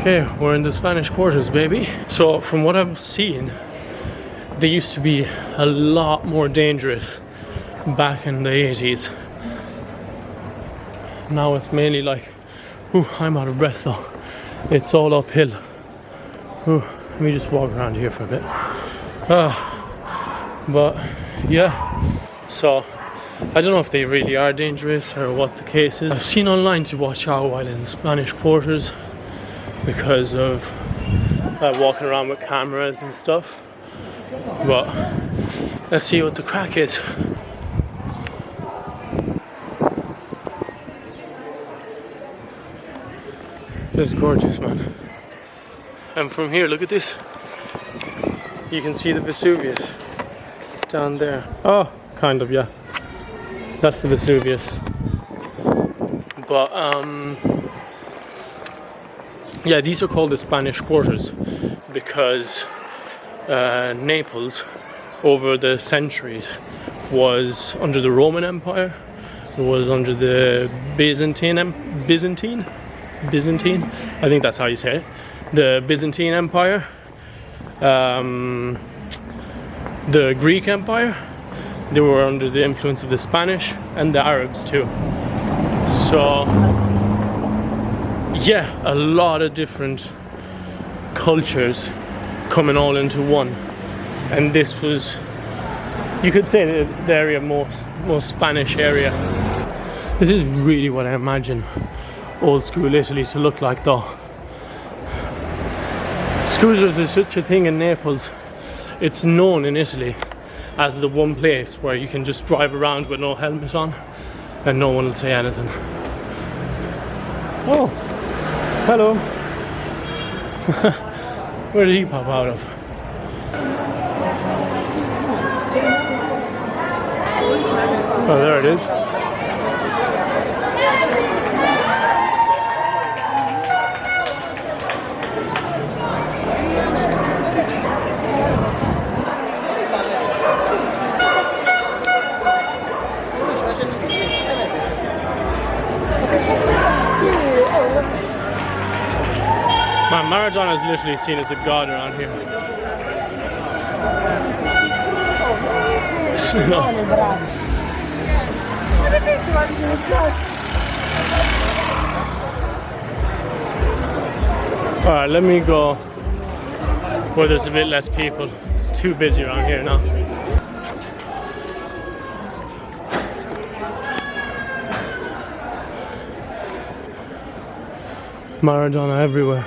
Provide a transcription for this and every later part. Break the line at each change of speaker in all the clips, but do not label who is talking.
Okay, we're in the Spanish quarters, baby. So from what I've seen, they used to be a lot more dangerous back in the 80s. Now it's mainly like, whew, I'm out of breath though. It's all uphill. Whew, let me just walk around here for a bit. But yeah, so I don't know if they really are dangerous or what the case is. I've seen online to watch out while in Spanish quarters because of walking around with cameras and stuff. But let's see what the crack is. This is gorgeous, man. And from here, look at this. You can see the Vesuvius down there. Oh, kind of, yeah. That's the Vesuvius. But yeah, these are called the Spanish quarters because Naples, over the centuries, was under the Roman Empire. It was under the Byzantine, I think that's how you say it. The Byzantine Empire, the Greek Empire. They were under the influence of the Spanish and the Arabs too. So yeah, a lot of different cultures coming all into one. And this was, you could say, the area most Spanish area. This is really what I imagine old school Italy to look like though. Scooters are such a thing in Naples. It's known in Italy as the one place where you can just drive around with no helmet on and no one will say anything. Oh, hello. Where did he pop out of? Oh, there it is. Man, Maradona is literally seen as a god around here. It's nuts. Alright, let me go where there's a bit less people. It's too busy around here now. Maradona everywhere.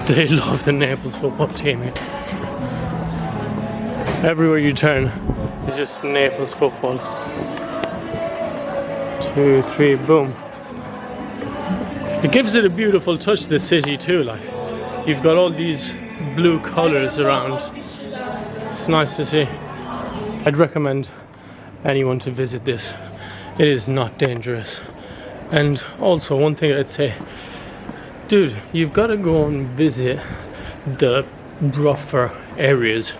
They love the Naples football team here. Everywhere you turn, it's just Naples football. 2, 3, boom. It gives it a beautiful touch, the city too. Like, you've got all these blue colours around. It's nice to see. I'd recommend anyone to visit this. It is not dangerous. And also, one thing I'd say, dude, you've got to go and visit the rougher areas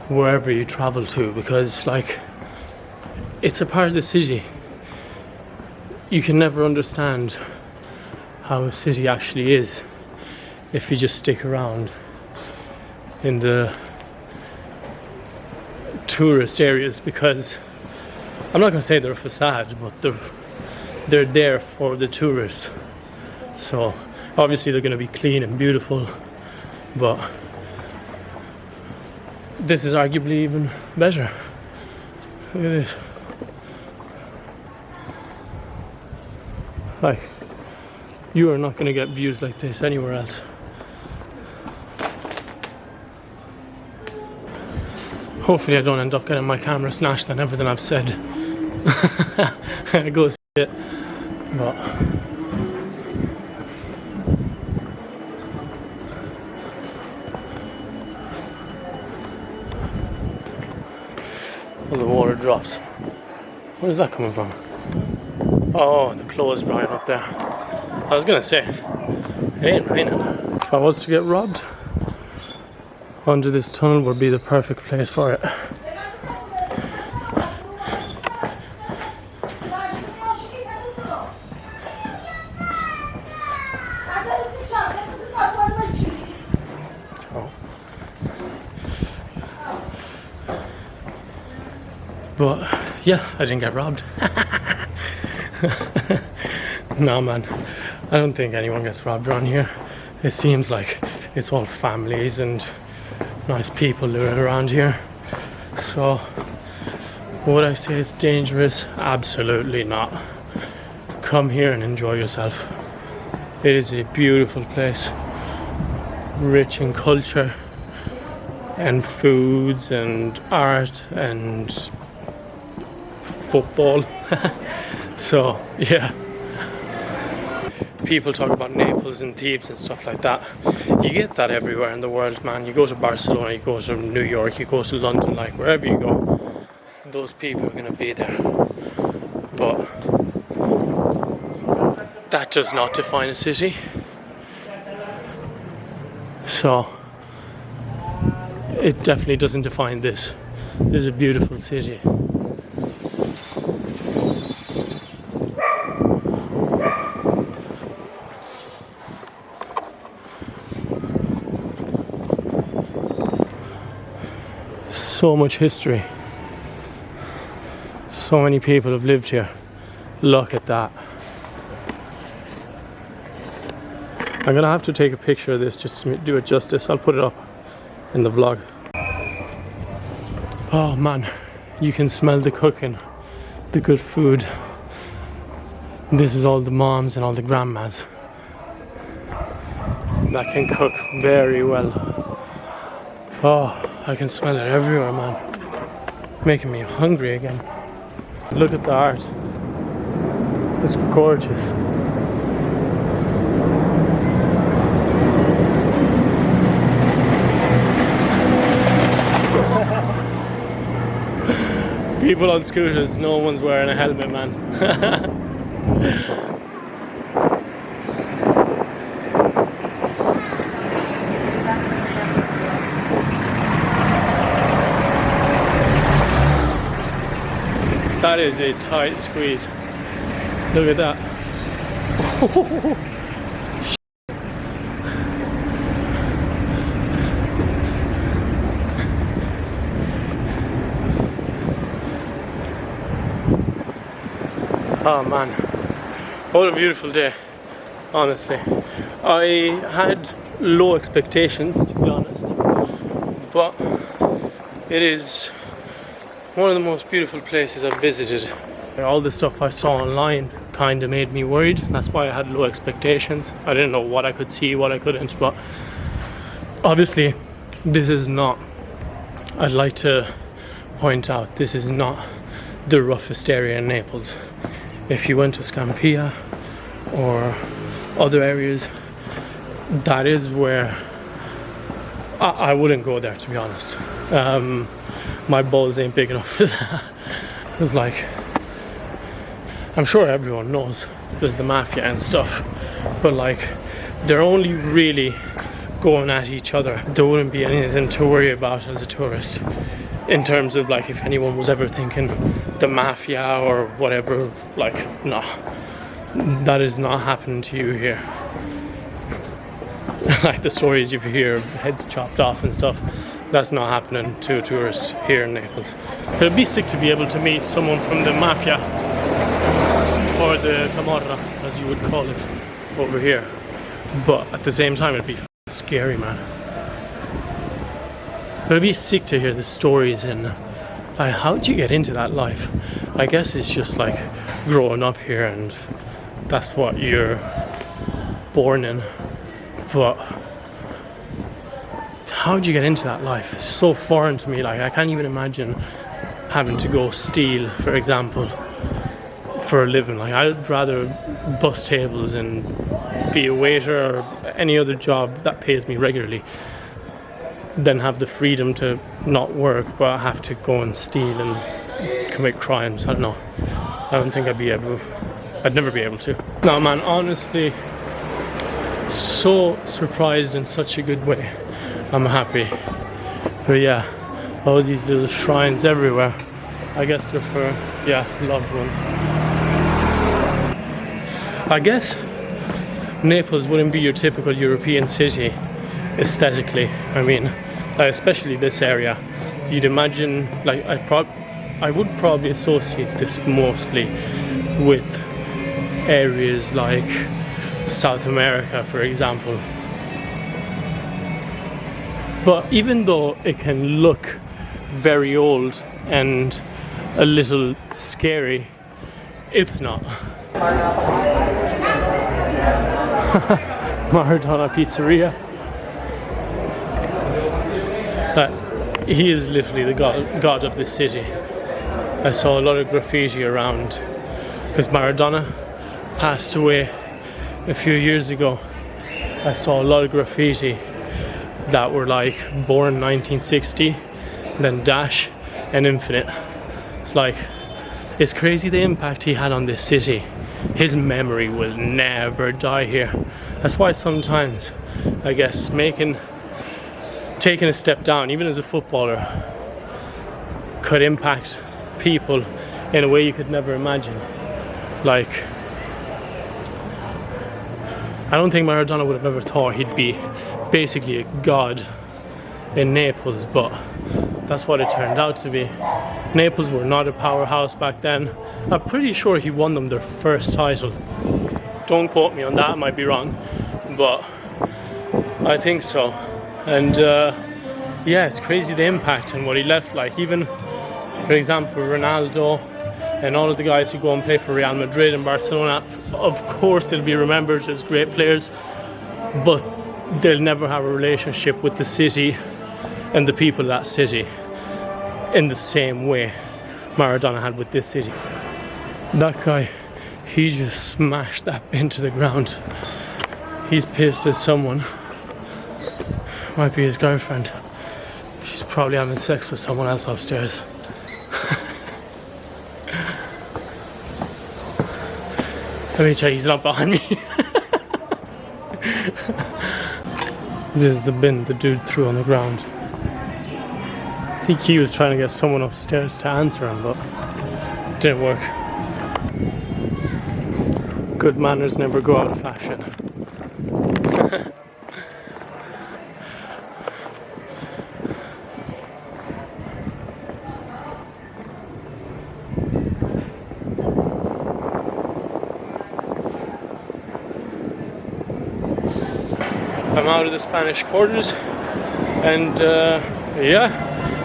wherever you travel to, because like, it's a part of the city. You can never understand how a city actually is if you just stick around in the tourist areas, because I'm not going to say they're a facade, but they're there for the tourists. So obviously they're going to be clean and beautiful, but this is arguably even better. Look at this. Like, you are not going to get views like this anywhere else. Hopefully I don't end up getting my camera snatched and everything I've said. It goes shit. But well, the water drops. Where's that coming from? Oh, the clothes drying up there. I was gonna say, it ain't raining. If I was to get robbed, under this tunnel would be the perfect place for it. But yeah, I didn't get robbed. Nah, man, I don't think anyone gets robbed around here. It seems like it's all families and nice people living around here. So would I say it's dangerous? Absolutely not. Come here and enjoy yourself. It is a beautiful place, rich in culture and foods and art and football. So yeah, people talk about Naples and thieves and stuff like that. You get that everywhere in the world, man. You go to Barcelona, you go to New York, you go to London, like wherever you go, those people are gonna be there. But that does not define a city. So it definitely doesn't define this. This is a beautiful city. So much history. So many people have lived here. Look at that. I'm gonna have to take a picture of this just to do it justice. I'll put it up in the vlog. Oh man, you can smell the cooking, the good food. This is all the moms and all the grandmas that can cook very well. Oh, I can smell it everywhere, man. Making me hungry again. Look at the art. It's gorgeous. People on scooters, no one's wearing a helmet, man. That is a tight squeeze. Look at that. Oh man, what a beautiful day, honestly. I had low expectations, to be honest, but it is one of the most beautiful places I've visited. All the stuff I saw online kind of made me worried. That's why I had low expectations. I didn't know what I could see, what I couldn't, but obviously this is not, I'd like to point out, this is not the roughest area in Naples. If you went to Scampia or other areas, that is where I wouldn't go there, to be honest. My balls ain't big enough for that. It was like, I'm sure everyone knows there's the mafia and stuff, but like they're only really going at each other. There wouldn't be anything to worry about as a tourist in terms of like if anyone was ever thinking the mafia or whatever. Like, no, that is not happening to you here. Like the stories you hear of heads chopped off and stuff, that's not happening to a tourist here in Naples. It'd be sick to be able to meet someone from the mafia or the camorra, as you would call it over here, but at the same time it'd be scary, man. But it'd be sick to hear the stories and like, how'd you get into that life? I guess it's just like growing up here and that's what you're born in. But how'd you get into that life? It's so foreign to me. Like, I can't even imagine having to go steal, for example, for a living. Like, I'd rather bus tables and be a waiter or any other job that pays me regularly than have the freedom to not work but have to go and steal and commit crimes. I don't know. I don't think I'd never be able to. No, man, honestly, so surprised in such a good way. I'm happy. But yeah, all these little shrines everywhere. I guess they're for, yeah, loved ones. I guess Naples wouldn't be your typical European city aesthetically. I mean, especially this area. You'd imagine, like, I would probably associate this mostly with areas like South America, for example. But even though it can look very old and a little scary, it's not. Maradona Pizzeria. He is literally the god of this city. I saw a lot of graffiti around because Maradona passed away a few years ago. I saw a lot of graffiti that were like born 1960, then dash and infinite. It's like, it's crazy the impact he had on this city. His memory will never die here. That's why sometimes, I guess, taking a step down, even as a footballer, could impact people in a way you could never imagine. Like, I don't think Maradona would have ever thought he'd be basically a god in Naples, but that's what it turned out to be. Naples were not a powerhouse back then. I'm pretty sure he won them their first title. Don't quote me on that, I might be wrong, but I think so. And yeah, it's crazy the impact and what he left. Like, even for example Ronaldo and all of the guys who go and play for Real Madrid and Barcelona, of course they'll be remembered as great players, but they'll never have a relationship with the city and the people of that city in the same way Maradona had with this city. That guy, he just smashed that bin to the ground. He's pissed at someone. Might be his girlfriend. She's probably having sex with someone else upstairs. Let me tell you, he's not behind me. This is the bin the dude threw on the ground. I think he was trying to get someone upstairs to answer him, but it didn't work. Good manners never go out of fashion. I'm out of the Spanish quarters, and yeah,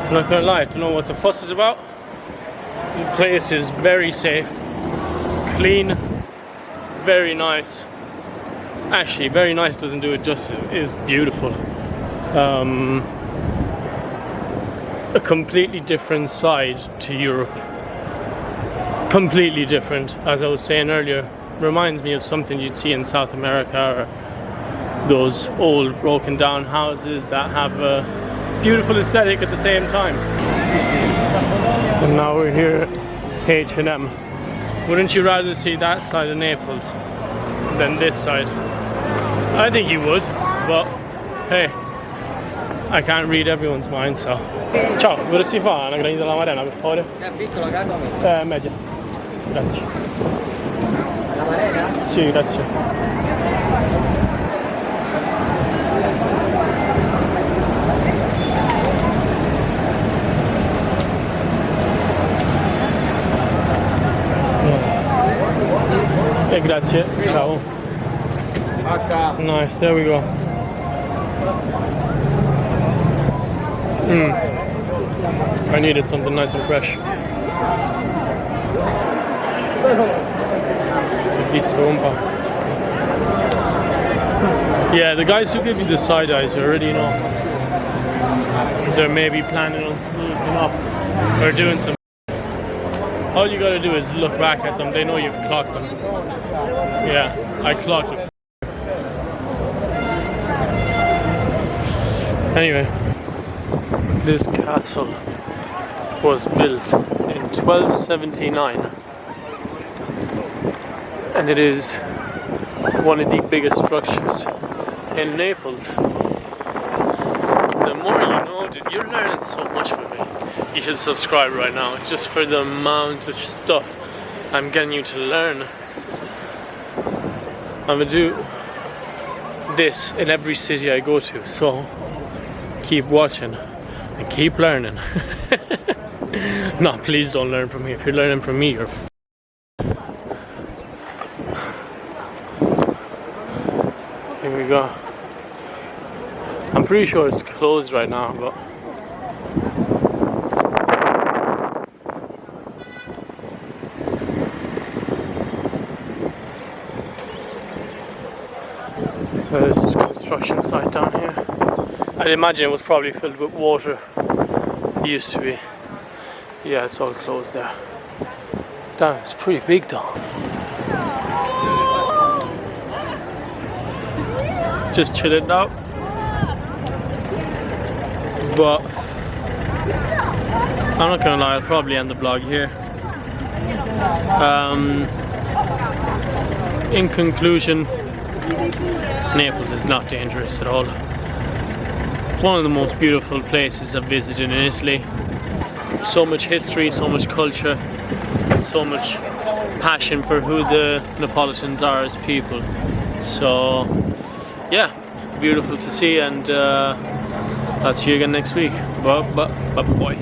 I'm not gonna lie, I don't know what the fuss is about. The place is very safe, clean, very nice. Actually, very nice doesn't do it justice. It is beautiful. A completely different side to Europe. Completely different, as I was saying earlier. Reminds me of something you'd see in South America, or those old broken down houses that have a beautiful aesthetic at the same time. And now we're here at H&M. Wouldn't you rather see that side of Naples than this side? I think you would, but hey, I can't read everyone's mind, so. Ciao, vorresti fare una granita alla marena per favore? È piccola, grande? Media. Grazie. La marena? Sì, grazie. Grazie. Ciao. Nice, there we go. I needed something nice and fresh. Yeah, the guys who give you the side eyes already know they're maybe planning on sneaking up or doing some. All you gotta do is look back at them, they know you've clocked them. Yeah, I clocked it. Anyway, this castle was built in 1279 and it is one of the biggest structures in Naples. The more you know, dude, you're learning so much with me. You should subscribe right now, just for the amount of stuff I'm getting you to learn. I'm gonna do this in every city I go to, so keep watching and keep learning. No, please don't learn from me. If you're learning from me, you're Here we go. I'm pretty sure it's closed right now, but there's just a construction site down here. I'd imagine it was probably filled with water. It used to be. Yeah, it's all closed there. Damn, it's pretty big though. Just chilling out. But I'm not gonna lie, I'll probably end the vlog here. In conclusion, Naples is not dangerous at all. One of the most beautiful places I've visited in Italy. So much history, so much culture, and so much passion for who the Neapolitans are as people. So yeah, beautiful to see, and I'll see you again next week. Bye bye.